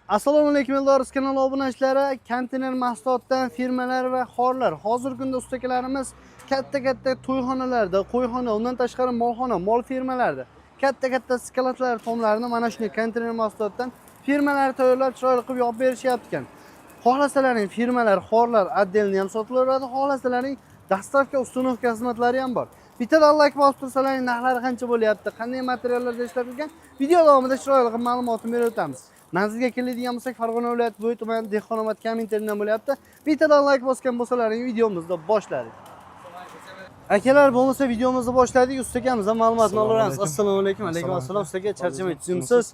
Assalomu alaykum Eldorus kanali obunachilari, konteyner mahsulotdan firmalar va xorlar. Hozirgi kunda ustakalarimiz katta to'yxonalarda, qo'yxona, undan tashqari molxona, mol firmalarda katta skalatlar tomlarini mana shunday konteyner mahsulotdan firmalar tayyorlab chiroyli qilib yopib berishyapti ekan. Xohlasalaring firmalar, xorlar отдельно ham sotilaveradi, xohlasalaring dastavka ustunovka xizmatlari ham bor. Bittadan like bosib tursalaring narxlari qancha bo'lyapti, qanday materiallarda ishlatilgan video davomida chiroyli qilib ma'lumotni berib o'tamiz. Manzilga keladigan bo'lsak, Farg'ona viloyati Bo'y tumani Dehqonobod kominterndan bo'lyapti. Bittadan like bosgan bo'lsalaring videomizni boshladik. Akalar, bo'lmasa videomizni boshladik, ustakamizdan ma'lumotni olaveramiz. Assalomu alaykum. Alaykum assalom. Ustaga charchamay tushimsiz.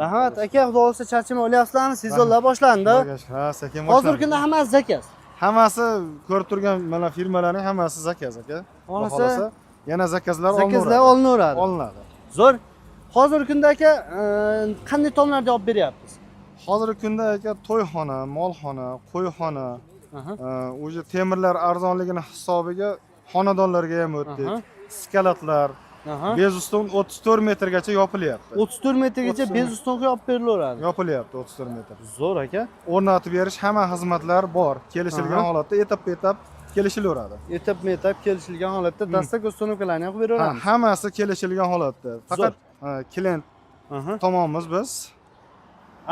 Rahmat. Aka, xudo xolisa charchamay olyapsizlarmi? Sezonlar boshlandi. Ha, sekin boshlandi. Hozirgi kunda hammasi zakaz. Hammasi ko'rib turgan mana firmalarning hammasi zakaz aka. Xohlasa yana zakazlar olinaveradi. Olinadi. Zo'r. Hozirgi kunda aka qanday tomlarda olib beryapsiz? Hozirgi kunda aka to'yxona, molxona, qo'yxona, o'sha temirlar arzonligini hisobiga xonadonlarga ham o'tdik. Skalatlar, bez ustun 34 metrgacha yopilyapti. 34 metrgacha bez ustunga olib berilaveradi. Yopilyapti 34 metr. Zo'r aka. O'rnatib berish hamma xizmatlar bor. Kelishilgan holatda etap kelishilaveradi. Etap kelishilgan holatda dastak ustunovkalarni ham qilib beraveramiz. Hammasi kelishilgan holatda. Faqat klient tomonimiz biz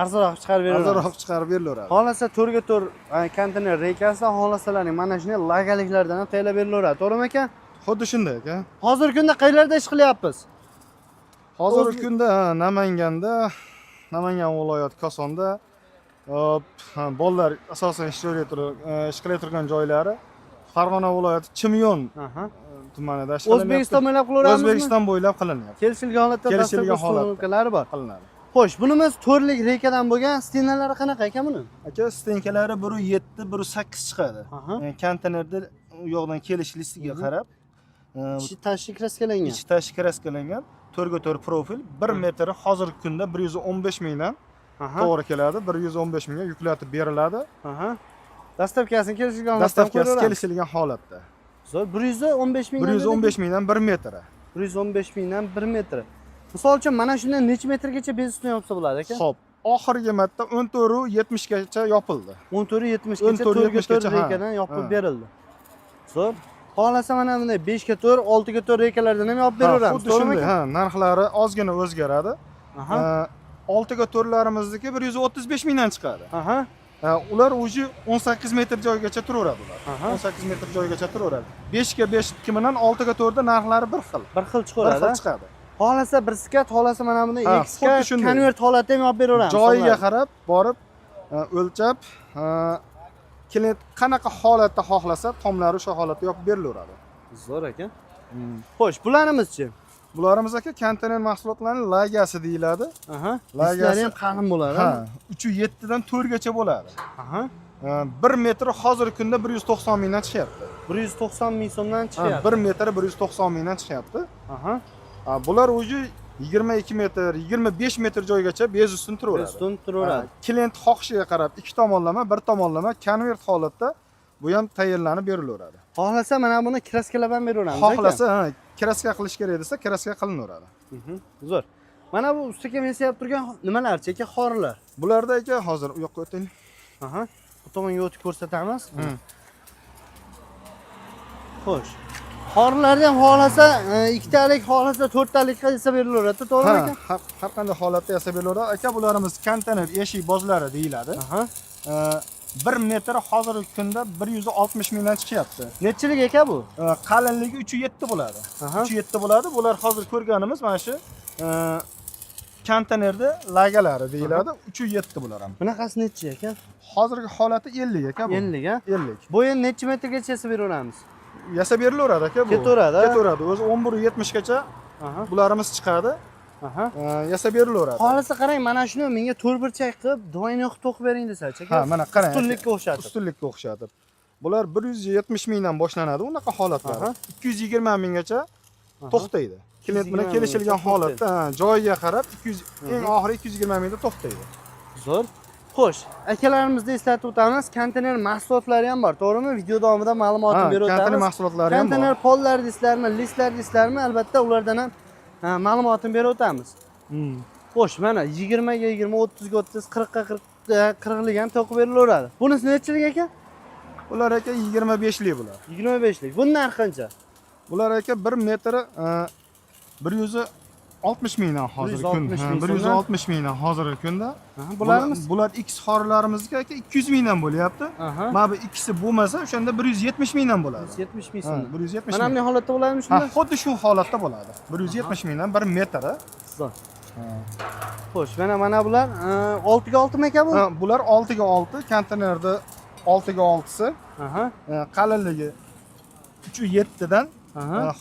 arzonroq chiqarib beraveramiz. Arzonroq chiqarib berilaveradi. Xohlasa to'rga to'r konteyner reykasidan xohlasalaring mana shunday logaliklardan ham tayyorlab berilaveradi. To'g'rimi aka? Xuddi shunday aka. Hozirgi kunda qayerlarda ish qilyapmiz? Hozirgi kunda Namanganda, Namangan viloyati Kosonda bolalar asosan ish qilayotgan joylari Farg'ona viloyati Chimyon tumanida ish qilyapti. O'zbekiston bo'ylab qilaveramizmi? O'zbekiston bo'ylab qilinyapti. Kelishilgan holatda kelishilgan holatlar bor. Qilinadi. Xo'sh, bunimiz to'rlik reykadan bo'lgan, stenalari qanaqa ekan buni? Aka, stenkalari 1.7, 1.8 chiqadi. Konteynerda u yoqdan kelish listiga qarab, ichi tashqi kraskalangan. Ichi tashqi kraskalangan, to'rga to'r profil 1 metri hozirgi kunda 115 mingdan to'g'ri keladi. 115 mingga yuklatib beriladi. Dastavkasini kelishilgan holatda. Zo'r, 115 mingdan 115 mingdan 1 metri. 115 mingdan 1 metr. Misol uchun mana shunday necha metrgacha bez ustuni yopsa bo'ladi aka? Xo'p, oxirgi marta 14.70 gacha yopildi. 14.70 gacha to'rga to'r reykadan yopib berildi. Zo'r. Xohlasa mana bunday 5 ga to'r, 6 ga to'r reykalardan ham yopib beraveramiz. Xuddi shunday, narxlari ozgina o'zgaradi. 6 ga to'rlarimizniki 135 mingdan chiqadi. Ular o'zi 18 metr joygacha turaveradi ular. 18 metr joygacha turaveradi. 5 ga 5 kimidan 6 ga to'rda narxlari bir xil. Bir xil chiqadi. Xohlasa bir skat, xohlasa mana bunday X skat, konvert holatda ham olib beraveramiz. Joyiga qarab borib o'lchab, klient qanaqa holatda xohlasa, tomlari o'sha holatda yopib berilaveradi. Zo'r aka. Xo'sh, bularimiz-chi? Bularimiz aka konteyner mahsulotlarining lagasi deyiladi. Lagasi ham qalin bo'ladi. 3.7 dan 4 gacha bo'ladi. 1 metr hozirgi kunda 190 mingdan chiqyapti. 190 ming so'mdan chiqyapti. 1 metr 190 mingdan chiqyapti. Bular o'zi 22 metr, 25 metr joygacha bez ustun turaveradi. Klient xohishiga qarab ikki tomonlama, bir tomonlama konvert holatda bu ham tayyorlanib berilaveradi. Xohlasa mana buni kraskalab ham beraveramiz. Xohlasa, kraska qilish kerak desa, kraska qilinaveradi. Zo'r. Mana bu ustaga men yap turgan nimalarchi aka, xorlar? Bularda aka hozir u yoqqa o'taylik. Bu tomonga o'tib ko'rsatamiz. Xo'sh. Xorlarni ham xohlasa, ikkitalik, xohlasa to'rttalikqa yasab berilaveradi, to'g'rimi aka? Har qanday holatda yasab berilaveradi. Aka, bularimiz konteyner eshik bozlari deyiladi. 1 metr hozirgi kunda 160 mingdan chiqyapti. Nechilik aka bu? Qalinligi 3.7 bo'ladi. 3.7 bo'ladi. Bular hozir ko'rganimiz mana shu konteynerda lagalari deyiladi. 3.7 bular ham. Bunaqasi nechi aka? Hozirgi holati 50 aka bu. 50 ga? 50. Bo'yin necha metrgacha yasab beraveramiz? Yasab berilaveradi aka bu. Ketaveradi. O'zi 11.70 gacha bularimiz chiqadi. Yasab berilaveradi. Xohlasa qarang, mana shuni menga to'rtburchak qilib, do'yni qilib to'qib bering desachi aka. Mana qarang. Ustunlikka o'xshatib. Bular 170 mingdan boshlanadi unaqa holatlar. 220 minggacha to'xtaydi. Klient bilan kelishilgan holatda joyiga qarab 200, eng oxiri 220 mingda to'xtaydi. Zo'r. Xo'sh, akalarimizni eslatib o'tamiz, konteyner mahsulotlari ham bor, to'g'rimi? Video davomida ma'lumotni berib o'tamiz. Konteyner mahsulotlari ham bor. Konteyner pollar deysizlarmi, listlar deysizlarmi? Albatta ulardan ham ma'lumotni berib o'tamiz. Xo'sh, mana 20 ga 20, 30 ga 30, 40 ga 40 40lik ham to'qib berilaveradi. Bunisi nechilik ekan? Bular aka 25lik bular. 25lik. Bunning narxi qancha? Bular aka 1 metri 160 mingdan hozirgi kunda. 160 mingdan hozirgi kunda. Bularimiz? Bular X xorlarimizga aka 200 mingdan bo'lyapti. Mana bu ikkisi bo'lmasa, o'shanda 170 mingdan bo'ladi. 170 ming so'm. 170 Mana bunday holatda bo'ladimi Ha, shunda? xuddi shu holatda bo'ladi. 170 mingdan 1 metri. Zo'r. Xo'sh, mana bular 6 ga 6 mi ekan bu? Bular 6 ga 6, konteynerda 6 ga 6si. Qalinligi 3.7 dan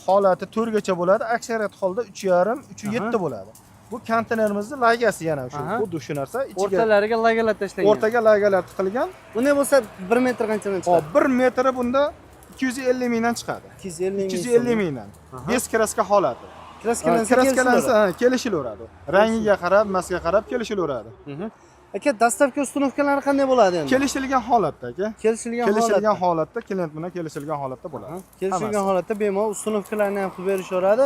holati 4 gacha bo'ladi. Aksariyat holda 3.5, 3.7 bo'ladi. Bu konteynerimizning lagasi yana shu. Xuddi shu narsa. O'rtalariga lagalar tashlangan. O'rtaga lagalar tiqilgan. Bunday bo'lsa 1 metr qanchadan chiqadi? 1 metri bunda 250 mingdan chiqadi. 250 mingdan. Bez kraska holati. Kraskalansa kelishilaveradi. Rangiga qarab, masga qarab kelishilaveradi. Aka, dastavka ustunovkalari qanday bo'ladi endi? Kelishilgan holatda aka. Kelishilgan holatda, klient bilan kelishilgan holatda bo'ladi. Kelishilgan holatda bemalol ustunovkalarni ham qilib berishaveradi.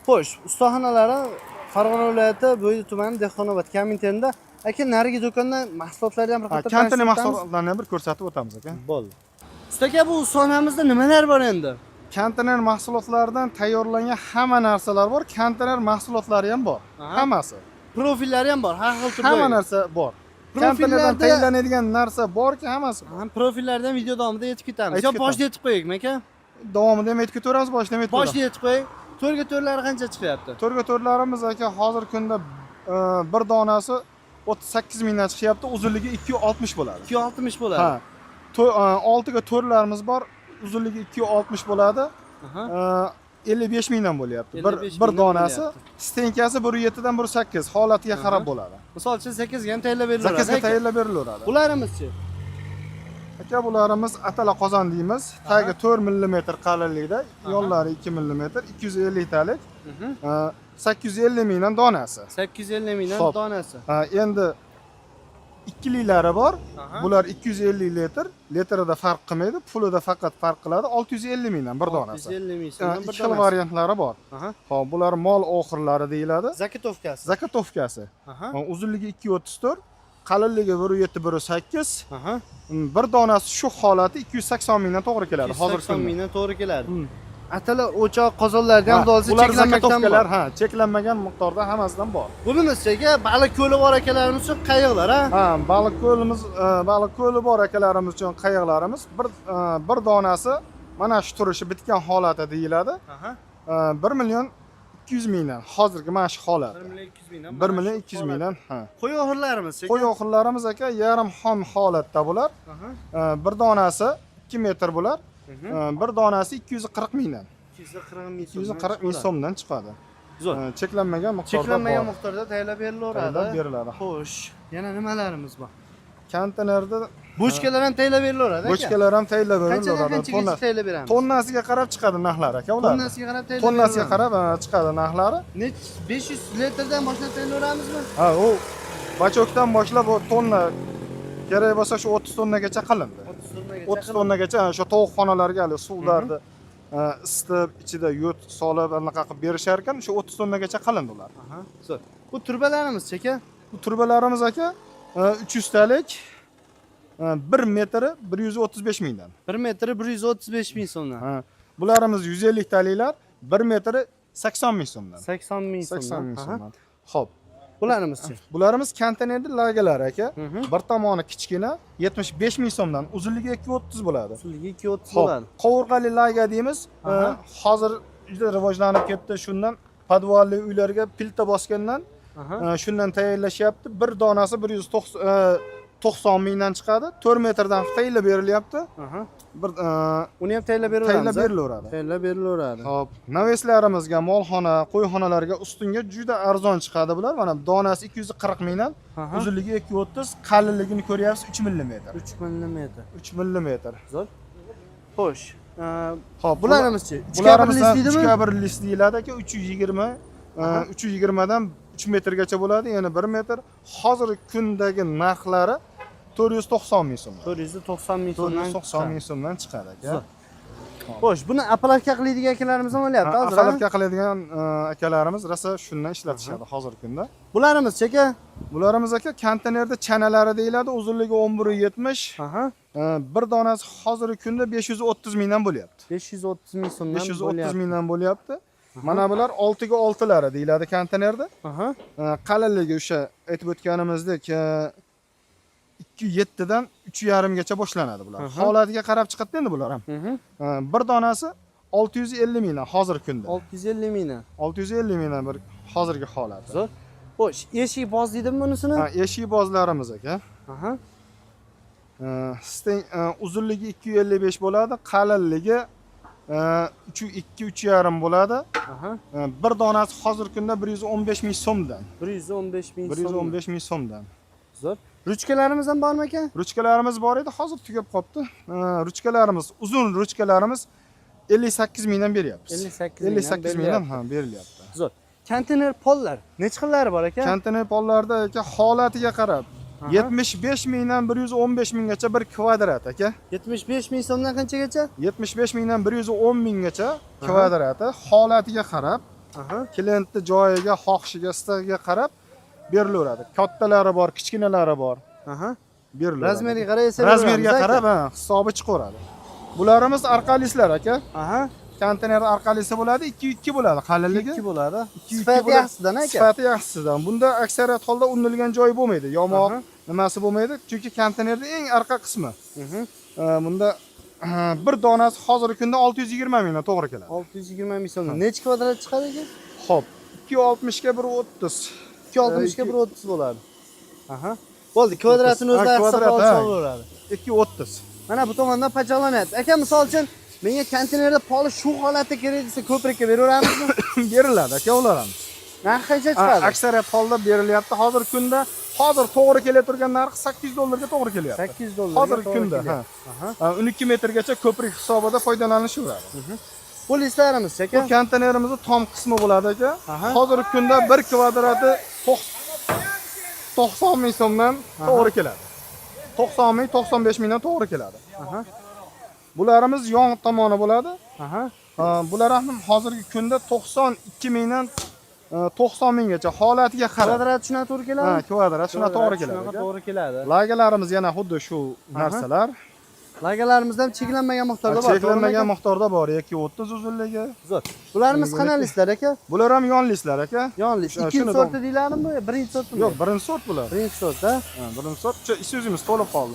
Xo'sh, ustaxonalari Farg'ona viloyati Bo'ydoq tumani Dehqonobod komitetining aka narigi do'kondan mahsulotlarni ham bir qator konteyner mahsulotlarni bir ko'rsatib o'tamiz aka. Bo'ldi. Usta aka, bu ustonamizda nimalar bor endi? Konteyner mahsulotlaridan tayyorlangan hamma narsalar bor, konteyner mahsulotlari ham bor. Hammasi. Profillari ham bor, har xil turda. Hamma narsa bor. Konteynerdan tayyorlanadigan narsa borki, hammasi bor. Profillardan video davomida yetib ketamiz. Yo, boshida yetib qo'yaylikmi aka? Davomida ham yetib ketaveramiz, boshida ham yetib qo'yamiz. Boshida yetib qo'ying. To'rga to'rlari qancha chiqyapti? To'rga to'rlarimiz aka hozir kunda bir donasi 38 mingdan chiqyapti, uzunligi 260 bo'ladi. 260 bo'ladi. Ha. 6 ga to'rlarimiz bor, uzunligi 260 bo'ladi. 55 mingdan bo'lyapti. Bir donasi, stenkasi 1.7 dan 1.8 holatiga qarab bo'ladi. Misol uchun 8 ga ham tayyorlab berilaveradi. 8 ga tayyorlab berilaveradi. Bularimiz-chi? Aka, bularimiz atala qozon deymiz. Tagi 4 mm qalinlikda, yonlari 2 mm, 250 talik. 850 mingdan donasi. 850 mingdan donasi. Endi ikkiliklari bor. Bular 250 litr. Litrida farq qilmaydi, pulida faqat farq qiladi. 650 mingdan bir donasi. 650 ming so'mdan bir donasi. Ikkil variantlari bor. Xo'p, bular mol oxirlari deyiladi. Zakotovkasi. Zakotovkasi. Uzunligi 2.34, qalinligi 1.7, 1.8. Bir donasi shu holati 280 mingdan to'g'ri keladi. Hozir 280 mingdan to'g'ri keladi. Atala o'choq qozonlardan ham dolsa cheklanmagan bor. Cheklanmagan miqdorda hammasidan bor. Bunimizcha baliq ko'li bor akalarimiz uchun qayiqlar, ha? Baliq ko'li bor akalarimiz uchun qayiqlarimiz bir donasi mana shu turishi bitgan holati deyiladi. 1 million 200 mingdan hozirgi mana shu holat. 1 million 200 mingdan. 1 million 200 mingdan, ha. Qo'y oxirlarimiz-chi? Qo'y oxirlarimiz aka yarim xom holatda bular. Bir donasi 2 metr bular. Bir donasi 240 mingdan. 240 ming so'mdan chiqadi. Zo'r. Cheklanmagan miqdorda tayyorlab beriladi. Xo'sh, yana nimalarimiz bor? Konteynerda bochkalar ham tayyorlab berilaveradi aka. Bochkalar ham tayyorlab beriladi. Qanchaga tayyorlab beramiz? Tonnasiga qarab chiqadi narxlari aka ular. Tonnasiga qarab tayyorlab. Tonnasiga qarab chiqadi narxlari. 500 litrdan boshlab tayyorlaramizmi? Ha, u bachokdan boshlab o tonna kerak bo'lsa shu 30 tonnagacha qilindi. 30 tonnagacha shu tovuqxonalarga suvlarni isitib, ichida yut solib anaqa qilib berishar ekan, shu 30 tonnagacha qilindi ular. Zo'r. Bu turbalarimiz-chi aka? Bu turbalarimiz aka 300 talik 1 metri 135 mingdan. 1 metri 135 ming so'mdan. Bularimiz 150 taliklar 1 metri 80 ming so'mdan. 80 ming so'mdan. Xo'p. Bularimiz-chi? Bularimiz konteynerda lagalar aka. Bir tomoni kichkina 75 ming so'mdan, uzunligi 230 bo'ladi. Uzunligi 230 bo'ladi. Qovurg'ali laga deymiz. Hozir juda rivojlanib ketdi. Shundan podvalli uylarga pilta bosgandan shundan tayyorlashyapti. Bir donasi 190 mingdan chiqadi. 4 metrdan tayyorlab berilyapti. Uni ham tayyorlab berilaveradi. Tayyorlab berilaveradi. Xo'p, naveslarimizga, molxona, qo'yxonalarga ustunga juda arzon chiqadi bular. Mana donasi 240 mingdan, uzunligi 230, qalinligini ko'ryapsiz 3 mm. 3 mm. 3 mm. Zo'r. Xo'sh. Xo'p, bularimiz-chi? 3 list deyiladi aka, 320, 320 dan 3 metrgacha bo'ladi, yana 1 metr. Hozirgi kundagi narxlari 490 ming so'm. 490 ming so'mdan. 490 ming so'mdan chiqadi aka. Xo'sh, buni apparatga qiladigan akalarimiz ham bo'lyapti hozir. Apparatga qiladigan akalarimiz rosa shundan ishlatishadi hozirgi kunda. Bularimiz aka? Bularimiz aka konteynerda chanalari deyiladi, uzunligi 11.70. Bir donasi hozirgi kunda 530 mingdan bo'lyapti. 530 ming so'mdan 530 mingdan bo'lyapti. Mana bular 6 ga 6 lari deyiladi konteynerda. Qalinligi o'sha aytib o'tganimizdek 2.7 dan 3.5 gacha boshlanadi bular. Holatiga qarab chiqadi endi bular ham. Bir donasi 650 mingdan hozirgi kunda. 650 mingdan. 650 mingdan bir hozirgi holati. Zo'r. Xo'sh, eshik boz deydimi bunisini? Eshik bozlarimiz aka. Uzunligi 255 bo'ladi, qalinligi 3.5 bo'ladi. Bir donasi hozirgi kunda 115 ming so'mdan. 115 ming so'm. 115 ming so'mdan. Zo'r. Ruchkalarimiz ham bormi aka? Ruchkalarimiz bor edi, hozir tugab qolibdi. Ruchkalarimiz, uzun ruchkalarimiz 58 mingdan beryapmiz. 58 mingdan berilyapti. Zo'r. Konteyner pollar necha xillari bor aka? Konteyner pollarda aka holatiga qarab 75 mingdan 115 minggacha bir kvadrat aka. 75 ming so'mdan qanchagacha? 75 mingdan 110 minggacha kvadrati holatiga qarab, klientni joyiga, xohishiga, istagiga qarab berilaveradi. Kattalari bor, kichkinalari bor. Berilaveradi. Razmeriga qarab esa razmeriga qarab hisobi chiqaveradi. Bularimiz arqalislar aka. Konteyner arqalisi bo'ladi, 2.2 bo'ladi, qalinligi 2 bo'ladi. 2.2 Sifati yaxshisidan aka. Sifati yaxshisidan. Bunda aksariyat holda unilgan joyi bo'lmaydi, yomoq nimasi bo'lmaydi, chunki konteynerning eng arqa qismi. Bunda bir donasi hozirgi kunda 620 mingdan to'g'ri keladi. 620 ming so'mdan. Necha kvadrat chiqadi ekan? Xo'p, 260 ga 130. 260 ga 130 bo'ladi. Bo'ldi, kvadratini o'zlari hisoblab olaveradi. 230. Mana bu tomondan pachaqlanyapti. Aka, misol uchun menga konteynerda poli shu holatda kerak desa, ko'prikka beraveramizmi? Beriladi aka, ular ham. Narxi qancha chiqadi? Aksariyat holda berilyapti. Hozirgi kunda to'g'ri kelib turgan narx 800 dollarga to'g'ri kelyapti. 800 dollar. Hozirgi kunda, 12 metrgacha ko'prik hisobida foydalanishaveradi. Bu listlarimiz aka. Bu konteynerimizning tom qismi bo'ladi aka. Hozirgi kunda 1 kvadrati 90 ming so'mdan to'g'ri keladi. 90 ming, 95 mingdan to'g'ri keladi. Bularimiz yon tomoni bo'ladi. Bular ham hozirgi kunda 92 mingdan 90 minggacha holatiga qarab. Kvadrat shuna to'g'ri keladi? Kvadrat shuna to'g'ri keladi. To'g'ri keladi. Lagalarimiz yana xuddi shu narsalar. Lagalarimizda ham cheklanmagan miqdorda bor. Cheklanmagan miqdorda bor, 2.30 uzunligi. Zo'r. Bularimiz qanday listlar aka? Bular ham yon listlar aka. Yon list. Ikkinchi sorti deyladimi yo birinchi sortmi? Yo'q, birinchi sort bular. Birinchi sort, ha? Birinchi sort. Isuzimiz to'lib qoldi.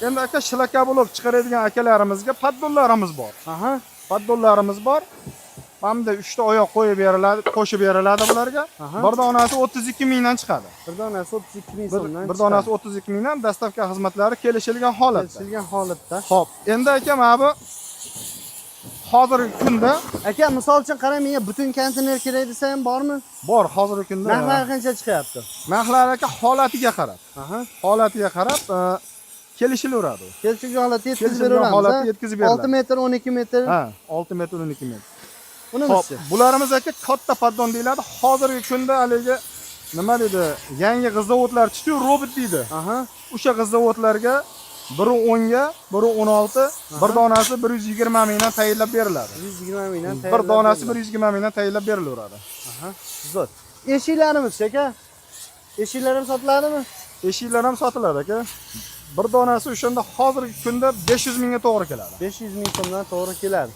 Endi aka shilaka bo'lib chiqaradigan akalarimizga paddollarimiz bor. Paddollarimiz bor. Hamda 3 ta oyoq qo'yib beriladi, qo'shib beriladi bularga. Bir donasi 32 mingdan chiqadi. Bir donasi 32 ming so'mdan. Bir donasi 32 mingdan dastavka xizmatlari kelishilgan holatda. endi aka mana bu hozirgi kunda aka, misol uchun qarang, menga butun konteyner kerak desa ham bormi? Bor, hozirgi kunda. Narxlari qancha chiqyapti? Narxlari aka holatiga qarab. Holatiga qarab kelishilaveradi. Kelishilgan holatda yetkazib beraveramiz. Holatda yetkazib beriladi. 6 metr, 12 metr. 6 metr, 12 metr. Bunisi. Bularimiz aka katta paddon deyiladi. Hozirgi kunda haligi nima dedi? Yangi g'izzavodlar chiqdi, robot deydi. O'sha g'izzavodlarga biri 10 ga, biri 16, bir donasi 120 mingdan tayinlab beriladi. 120 mingdan tayinlab. Bir donasi 120 mingdan tayinlab berilaveradi. Zo'r. Eshiklarimiz aka. Eshiklar ham sotiladimi? Eshiklar ham sotiladi aka. Bir donasi o'shanda hozirgi kunda 500 mingga to'g'ri keladi. 500 ming so'mdan to'g'ri keladi.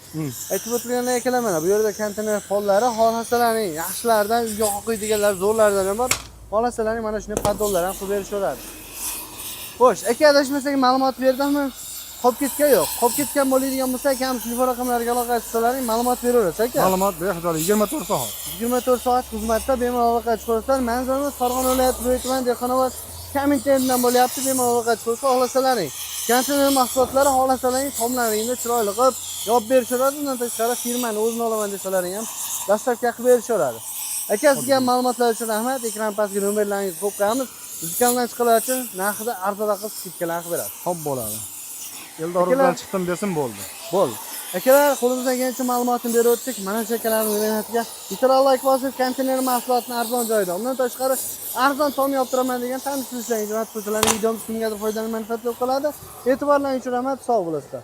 Aytib o'tganlar akalar, mana bu yerda konteyner pollari xolasalarning yaxshilaridan, uyga qo'ydiganlar zo'rlaridan ham bor. Xolasalarning mana shunday paddollar ham qilib berishaveradi. Xo'sh, aka, adashmasak ma'lumot berdimmi? Qolib ketgan yo'q. Qolib ketgan bo'ladigan bo'lsa, akam telefon raqamlariga aloqa qilsalaring ma'lumot beraverasiz aka. Ma'lumot beriladi 24 soat. 24 soat xizmatda bemalol aloqa chiqarasiz. Manzilimiz Farg'ona viloyati Bo'y tuman Dehqonobod komitetdan bo'lyapti. Bemalol aloqa chiqarsa xohlasalaring. Konteyner mahsulotlari xohlasalaring tomlaringni chiroyli qilib yopib berishaveradi. Undan tashqari firmani o'zini olaman desalaring ham dastavka qilib berishaveradi. Aka, sizga ma'lumotlar uchun rahmat. Ekran pastga nomerlaringizni qo'yib qo'yamiz. Do'kondan chiqalar uchun narxida arzonroq qilib skidkalar qilib beradi. Xo'p bo'ladi. Eldordan chiqdim desin bo'ldi. Bo'ldi. Akalar, qo'limizdan kelgancha ma'lumotni berib o'tdik. Mana shu akalarning mehnatiga bitta like bosib, konteyner mahsulotini arzon joyda. Undan tashqari arzon tom yoptiraman degan tanishlarga jo'natib qo'ysalar, videomiz kimgadir foydali manfaat bo'lib qoladi. E'tiborlaringiz uchun rahmat, sog' bo'lasizlar.